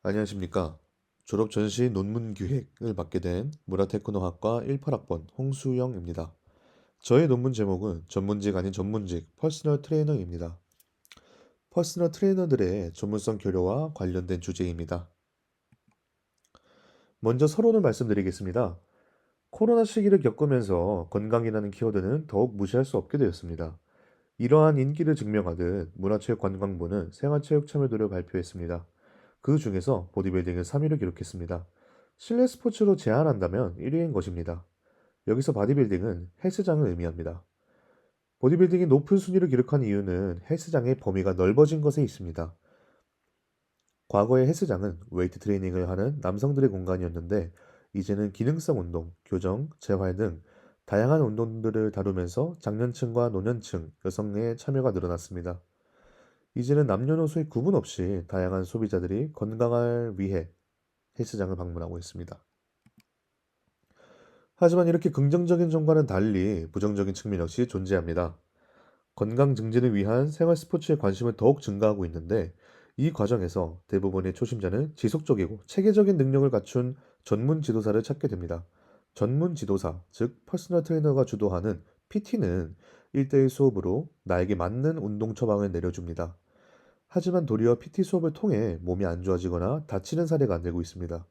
안녕하십니까. 졸업 전시 논문 기획을 맡게 된 문화테크노학과 18학번 홍수영입니다. 저의 논문 제목은 전문직 아닌 전문직 퍼스널 트레이너입니다. 퍼스널 트레이너들의 전문성 교류와 관련된 주제입니다. 먼저 서론을 말씀드리겠습니다. 코로나 시기를 겪으면서 건강이라는 키워드는 더욱 무시할 수 없게 되었습니다. 이러한 인기를 증명하듯 문화체육관광부는 생활체육 참여도를 발표했습니다. 그 중에서 보디빌딩은 3위를 기록했습니다. 실내 스포츠로 제한한다면 1위인 것입니다. 여기서 바디빌딩은 헬스장을 의미합니다. 보디빌딩이 높은 순위를 기록한 이유는 헬스장의 범위가 넓어진 것에 있습니다. 과거의 헬스장은 웨이트 트레이닝을 하는 남성들의 공간이었는데 이제는 기능성 운동, 교정, 재활 등 다양한 운동들을 다루면서 장년층과 노년층, 여성의 참여가 늘어났습니다. 이제는 남녀노소의 구분 없이 다양한 소비자들이 건강을 위해 헬스장을 방문하고 있습니다. 하지만 이렇게 긍정적인 점과는 달리 부정적인 측면 역시 존재합니다. 건강 증진을 위한 생활 스포츠에 관심은 더욱 증가하고 있는데 이 과정에서 대부분의 초심자는 지속적이고 체계적인 능력을 갖춘 전문 지도사를 찾게 됩니다. 전문 지도사, 즉 퍼스널 트레이너가 주도하는 PT는 1대1 수업으로 나에게 맞는 운동 처방을 내려줍니다. 하지만 도리어 PT 수업을 통해 몸이 안 좋아지거나 다치는 사례가 늘고 있습니다.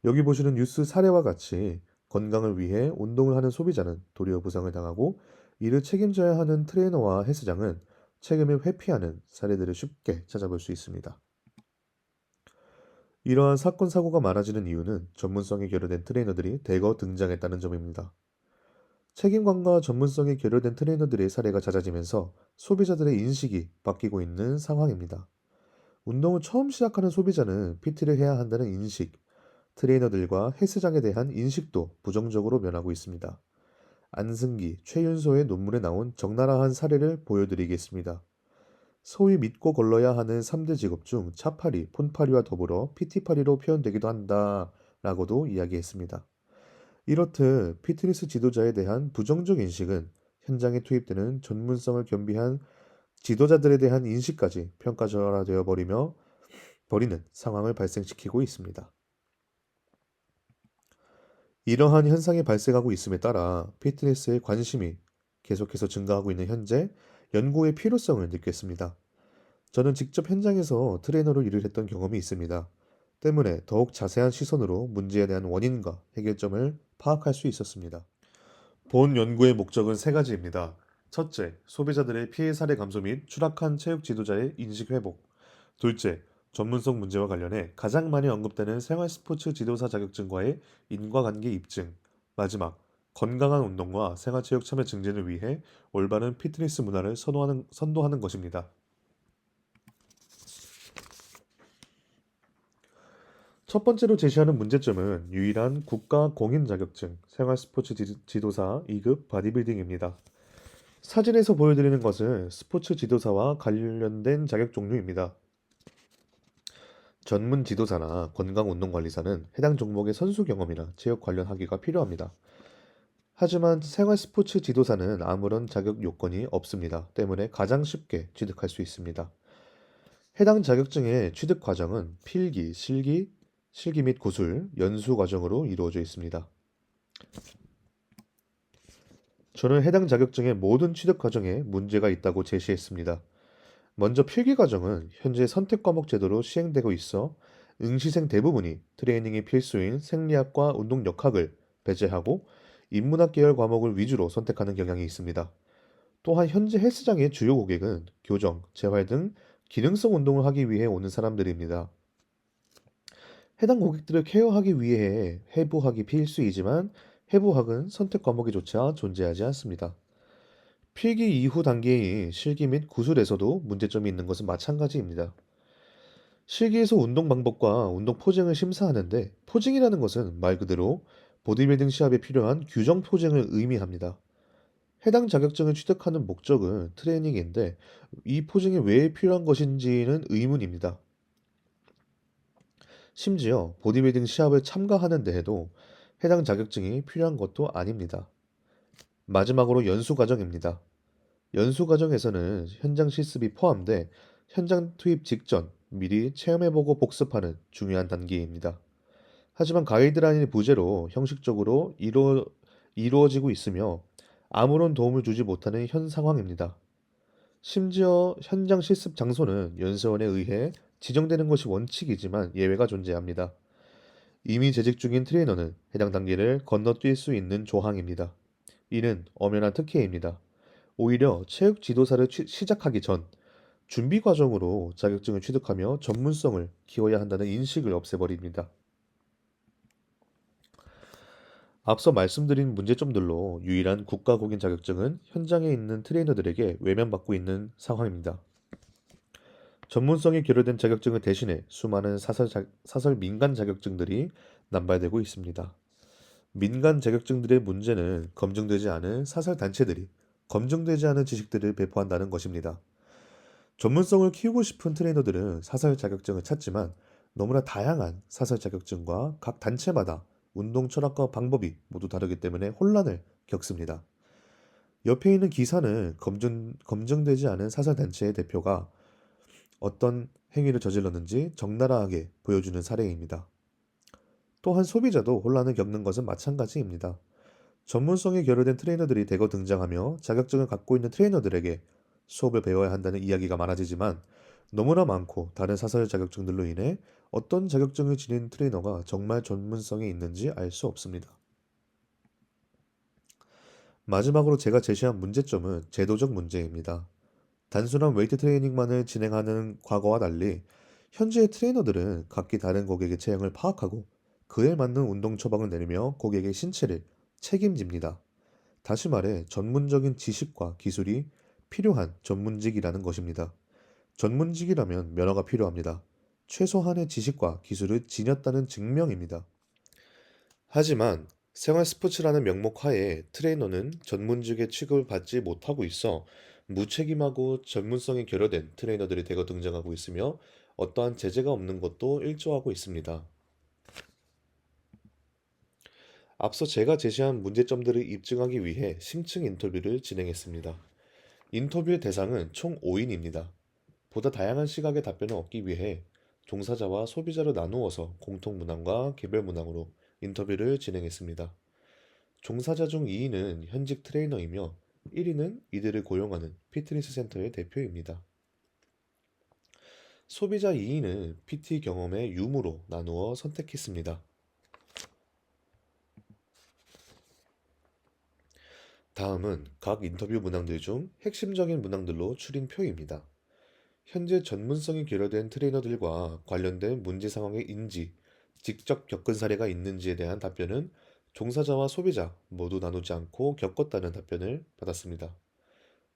여기 보시는 뉴스 사례와 같이 건강을 위해 운동을 하는 소비자는 도리어 부상을 당하고 이를 책임져야 하는 트레이너와 헬스장은 책임을 회피하는 사례들을 쉽게 찾아볼 수 있습니다. 이러한 사건 사고가 많아지는 이유는 전문성이 결여된 트레이너들이 대거 등장했다는 점입니다. 책임감과 전문성이 결여된 트레이너들의 사례가 잦아지면서 소비자들의 인식이 바뀌고 있는 상황입니다. 운동을 처음 시작하는 소비자는 PT를 해야 한다는 인식, 트레이너들과 헬스장에 대한 인식도 부정적으로 변하고 있습니다. 안승기, 최윤소의 논문에 나온 적나라한 사례를 보여드리겠습니다. 소위 믿고 걸러야 하는 3대 직업 중 차파리, 폰파리와 더불어 PT파리로 표현되기도 한다라고도 이야기했습니다. 이렇듯 피트니스 지도자에 대한 부정적 인식은 현장에 투입되는 전문성을 겸비한 지도자들에 대한 인식까지 평가절하되어 버리는 상황을 발생시키고 있습니다. 이러한 현상이 발생하고 있음에 따라 피트니스에 관심이 계속해서 증가하고 있는 현재 연구의 필요성을 느꼈습니다. 저는 직접 현장에서 트레이너로 일을 했던 경험이 있습니다. 때문에 더욱 자세한 시선으로 문제에 대한 원인과 해결점을 파악할 수 있었습니다. 본 연구의 목적은 세 가지입니다. 첫째, 소비자들의 피해 사례 감소 및 추락한 체육 지도자의 인식 회복. 둘째, 전문성 문제와 관련해 가장 많이 언급되는 생활 스포츠 지도사 자격증과의 인과관계 입증. 마지막, 건강한 운동과 생활체육 참여 증진을 위해 올바른 피트니스 문화를 선도하는 것입니다. 첫 번째로 제시하는 문제점은 유일한 국가 공인 자격증, 생활 스포츠 지도사 2급 바디빌딩입니다. 사진에서 보여드리는 것은 스포츠 지도사와 관련된 자격 종류입니다. 전문 지도사나 건강운동관리사는 해당 종목의 선수 경험이나 체육 관련 학위가 필요합니다. 하지만 생활 스포츠 지도사는 아무런 자격 요건이 없습니다. 때문에 가장 쉽게 취득할 수 있습니다. 해당 자격증의 취득 과정은 필기, 실기 및 구술, 연수 과정으로 이루어져 있습니다. 저는 해당 자격증의 모든 취득 과정에 문제가 있다고 제시했습니다. 먼저 필기 과정은 현재 선택 과목 제도로 시행되고 있어 응시생 대부분이 트레이닝이 필수인 생리학과 운동역학을 배제하고 인문학 계열 과목을 위주로 선택하는 경향이 있습니다. 또한 현재 헬스장의 주요 고객은 교정, 재활 등 기능성 운동을 하기 위해 오는 사람들입니다. 해당 고객들을 케어하기 위해 해부학이 필수이지만 해부학은 선택 과목에조차 존재하지 않습니다. 필기 이후 단계인 실기 및 구술에서도 문제점이 있는 것은 마찬가지입니다. 실기에서 운동 방법과 운동 포징을 심사하는데 포징이라는 것은 말 그대로 보디빌딩 시합에 필요한 규정 포징을 의미합니다. 해당 자격증을 취득하는 목적은 트레이닝인데 이 포징이 왜 필요한 것인지는 의문입니다. 심지어 보디빌딩 시합을 참가하는 데에도 해당 자격증이 필요한 것도 아닙니다. 마지막으로 연수 과정입니다. 연수 과정에서는 현장 실습이 포함돼 현장 투입 직전 미리 체험해보고 복습하는 중요한 단계입니다. 하지만 가이드라인의 부재로 형식적으로 이루어지고 있으며 아무런 도움을 주지 못하는 현 상황입니다. 심지어 현장 실습 장소는 연수원에 의해 지정되는 것이 원칙이지만 예외가 존재합니다. 이미 재직 중인 트레이너는 해당 단계를 건너뛸 수 있는 조항입니다. 이는 엄연한 특혜입니다. 오히려 체육 지도사를 시작하기 전 준비 과정으로 자격증을 취득하며 전문성을 키워야 한다는 인식을 없애버립니다. 앞서 말씀드린 문제점들로 유일한 국가공인 자격증은 현장에 있는 트레이너들에게 외면받고 있는 상황입니다. 전문성이 결여된 자격증을 대신해 수많은 사설 민간 자격증들이 남발되고 있습니다. 민간 자격증들의 문제는 검증되지 않은 사설 단체들이 검증되지 않은 지식들을 배포한다는 것입니다. 전문성을 키우고 싶은 트레이너들은 사설 자격증을 찾지만 너무나 다양한 사설 자격증과 각 단체마다 운동 철학과 방법이 모두 다르기 때문에 혼란을 겪습니다. 옆에 있는 기사는 검증되지 않은 사설 단체의 대표가 어떤 행위를 저질렀는지 적나라하게 보여주는 사례입니다. 또한 소비자도 혼란을 겪는 것은 마찬가지입니다. 전문성이 결여된 트레이너들이 대거 등장하며 자격증을 갖고 있는 트레이너들에게 수업을 배워야 한다는 이야기가 많아지지만 너무나 많고 다른 사설 자격증들로 인해 어떤 자격증을 지닌 트레이너가 정말 전문성이 있는지 알 수 없습니다. 마지막으로 제가 제시한 문제점은 제도적 문제입니다. 단순한 웨이트 트레이닝만을 진행하는 과거와 달리 현재의 트레이너들은 각기 다른 고객의 체형을 파악하고 그에 맞는 운동 처방을 내리며 고객의 신체를 책임집니다. 다시 말해 전문적인 지식과 기술이 필요한 전문직이라는 것입니다. 전문직이라면 면허가 필요합니다. 최소한의 지식과 기술을 지녔다는 증명입니다. 하지만 생활 스포츠라는 명목 하에 트레이너는 전문직의 취급을 받지 못하고 있어 무책임하고 전문성이 결여된 트레이너들이 대거 등장하고 있으며 어떠한 제재가 없는 것도 일조하고 있습니다. 앞서 제가 제시한 문제점들을 입증하기 위해 심층 인터뷰를 진행했습니다. 인터뷰의 대상은 총 5인입니다. 보다 다양한 시각의 답변을 얻기 위해 종사자와 소비자를 나누어서 공통 문항과 개별 문항으로 인터뷰를 진행했습니다. 종사자 중 2인은 현직 트레이너이며 1인은 이들을 고용하는 피트니스 센터의 대표입니다. 소비자 2인은 PT 경험의 유무로 나누어 선택했습니다. 다음은 각 인터뷰 문항들 중 핵심적인 문항들로 추린 표입니다. 현재 전문성이 결여된 트레이너들과 관련된 문제 상황의 인지, 직접 겪은 사례가 있는지에 대한 답변은 종사자와 소비자 모두 나누지 않고 겪었다는 답변을 받았습니다.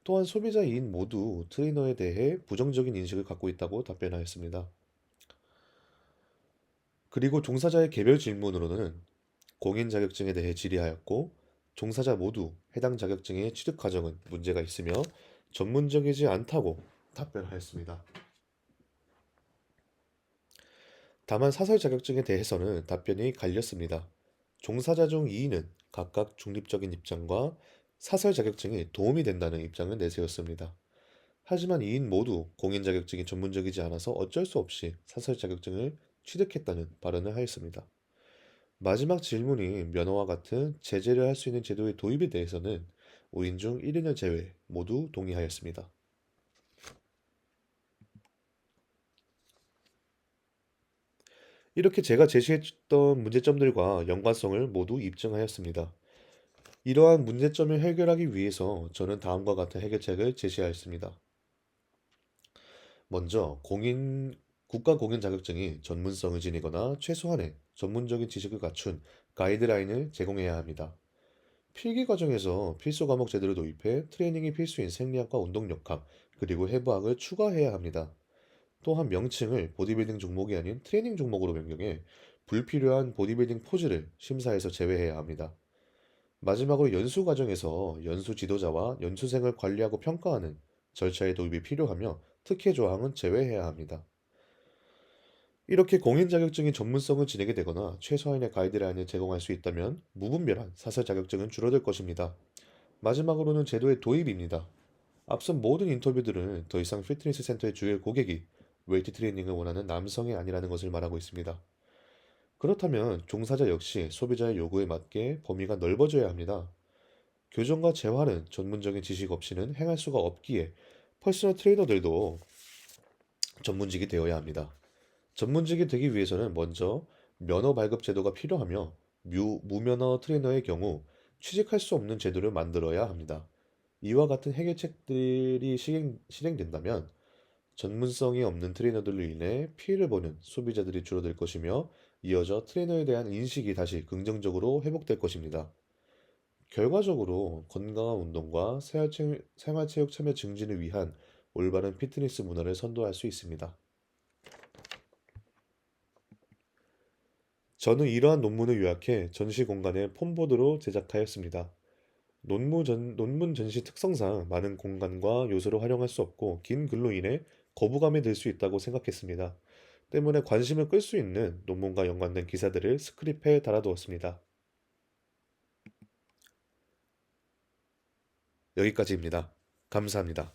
또한 소비자인 모두 트레이너에 대해 부정적인 인식을 갖고 있다고 답변하였습니다. 그리고 종사자의 개별 질문으로는 공인 자격증에 대해 질의하였고, 종사자 모두 해당 자격증의 취득 과정은 문제가 있으며 전문적이지 않다고 답변하였습니다. 다만 사설 자격증에 대해서는 답변이 갈렸습니다. 종사자 중 2인은 각각 중립적인 입장과 사설 자격증이 도움이 된다는 입장을 내세웠습니다. 하지만 2인 모두 공인 자격증이 전문적이지 않아서 어쩔 수 없이 사설 자격증을 취득했다는 발언을 하였습니다. 마지막 질문이 면허와 같은 제재를 할 수 있는 제도의 도입에 대해서는 5인 중 1인을 제외 모두 동의하였습니다. 이렇게 제가 제시했던 문제점들과 연관성을 모두 입증하였습니다. 이러한 문제점을 해결하기 위해서 저는 다음과 같은 해결책을 제시하였습니다. 먼저 국가 공인 자격증이 전문성을 지니거나 최소한의 전문적인 지식을 갖춘 가이드라인을 제공해야 합니다. 필기 과정에서 필수 과목 제도를 도입해 트레이닝이 필수인 생리학과 운동역학, 그리고 해부학을 추가해야 합니다. 또한 명칭을 보디빌딩 종목이 아닌 트레이닝 종목으로 변경해 불필요한 보디빌딩 포즈를 심사에서 제외해야 합니다. 마지막으로 연수 과정에서 연수 지도자와 연수생을 관리하고 평가하는 절차의 도입이 필요하며 특혜 조항은 제외해야 합니다. 이렇게 공인 자격증이 전문성을 지니게 되거나 최소한의 가이드라인을 제공할 수 있다면 무분별한 사설 자격증은 줄어들 것입니다. 마지막으로는 제도의 도입입니다. 앞선 모든 인터뷰들은 더 이상 피트니스 센터의 주요 고객이 웨이트 트레이닝을 원하는 남성이 아니라는 것을 말하고 있습니다. 그렇다면 종사자 역시 소비자의 요구에 맞게 범위가 넓어져야 합니다. 교정과 재활은 전문적인 지식 없이는 행할 수가 없기에 퍼스널 트레이너들도 전문직이 되어야 합니다. 전문직이 되기 위해서는 먼저 면허 발급 제도가 필요하며 무면허 트레이너의 경우 취직할 수 없는 제도를 만들어야 합니다. 이와 같은 해결책들이 실행된다면 전문성이 없는 트레이너들로 인해 피해를 보는 소비자들이 줄어들 것이며 이어져 트레이너에 대한 인식이 다시 긍정적으로 회복될 것입니다. 결과적으로 건강한 운동과 생활체육 참여 증진을 위한 올바른 피트니스 문화를 선도할 수 있습니다. 저는 이러한 논문을 요약해 전시 공간을 폼보드로 제작하였습니다. 논문 전시 특성상 많은 공간과 요소를 활용할 수 없고 긴 글로 인해 거부감이 들 수 있다고 생각했습니다. 때문에 관심을 끌 수 있는 논문과 연관된 기사들을 스크립에 달아두었습니다. 여기까지입니다. 감사합니다.